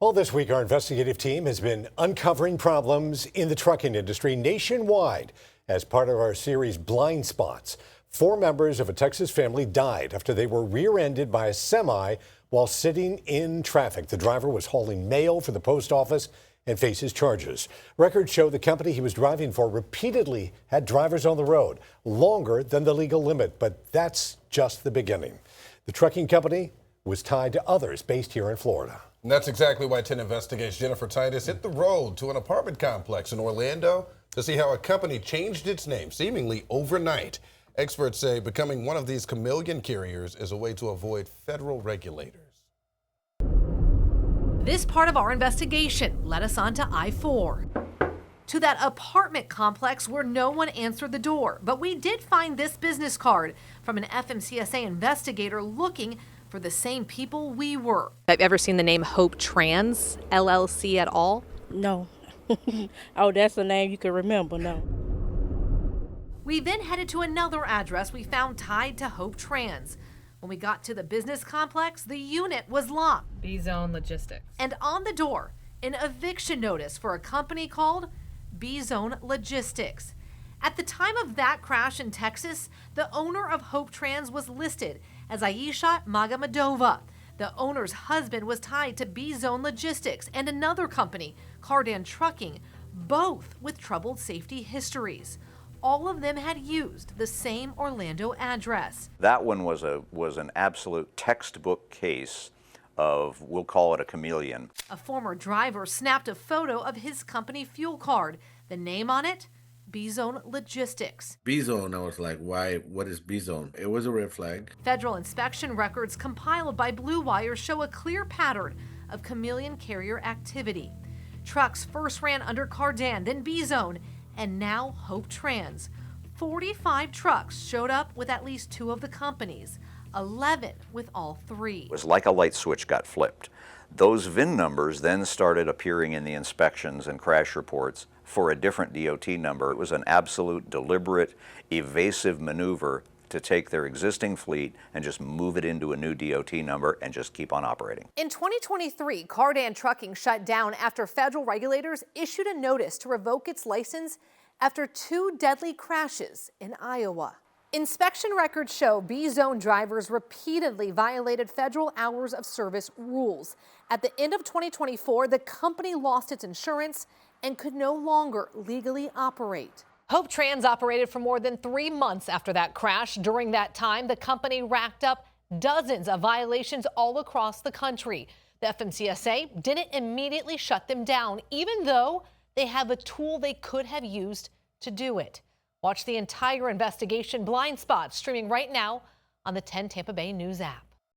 Well, this week, our investigative team has been uncovering problems in the trucking industry nationwide as part of our series Blind Spots. 4 members of a Texas family died after they were rear-ended by a semi while sitting in traffic. The driver was hauling mail for the post office and faces charges. Records show the company he was driving for repeatedly had drivers on the road longer than the legal limit, but that's just the beginning. The trucking company was tied to others based here in Florida. And that's exactly why 10 Investigates Jennifer Titus hit the road to an apartment complex in Orlando to see how a company changed its name seemingly overnight. Experts say becoming one of these chameleon carriers is a way to avoid federal regulators. This part of our investigation led us on to I-4, to that apartment complex where no one answered the door. But we did find this business card from an FMCSA investigator looking for the same people we were. Have you ever seen the name Hope Trans LLC at all? No. Oh, that's a name you can remember, no. We then headed to another address we found tied to Hope Trans. When we got to the business complex, the unit was locked. B-Zone Logistics. And on the door, an eviction notice for a company called B-Zone Logistics. At the time of that crash in Texas, the owner of Hope Trans was listed as Aisha Magomedova. The owner's husband was tied to B-Zone Logistics and another company, Cardan Trucking, both with troubled safety histories. All of them had used the same Orlando address. That one was an absolute textbook case of, we'll call it a chameleon. A former driver snapped a photo of his company fuel card. The name on it? B-Zone Logistics. B-Zone, I was like, why? What is B-Zone? It was a red flag. Federal inspection records compiled by Blue Wire show a clear pattern of chameleon carrier activity. Trucks first ran under Cardan, then B-Zone, and now Hope Trans. 45 trucks showed up with at least 2 of the companies, 11 with all 3. It was like a light switch got flipped. Those VIN numbers then started appearing in the inspections and crash reports for a different DOT number. It was an absolute deliberate, evasive maneuver to take their existing fleet and just move it into a new DOT number and just keep on operating. In 2023, Cardan Trucking shut down after federal regulators issued a notice to revoke its license after 2 deadly crashes in Iowa. Inspection records show B-Zone drivers repeatedly violated federal hours of service rules. At the end of 2024, the company lost its insurance and could no longer legally operate. Hope Trans operated for more than 3 months after that crash. During that time, the company racked up dozens of violations all across the country. The FMCSA didn't immediately shut them down, even though they have a tool they could have used to do it. Watch the entire investigation, Blind Spots, streaming right now on the 10 Tampa Bay News app.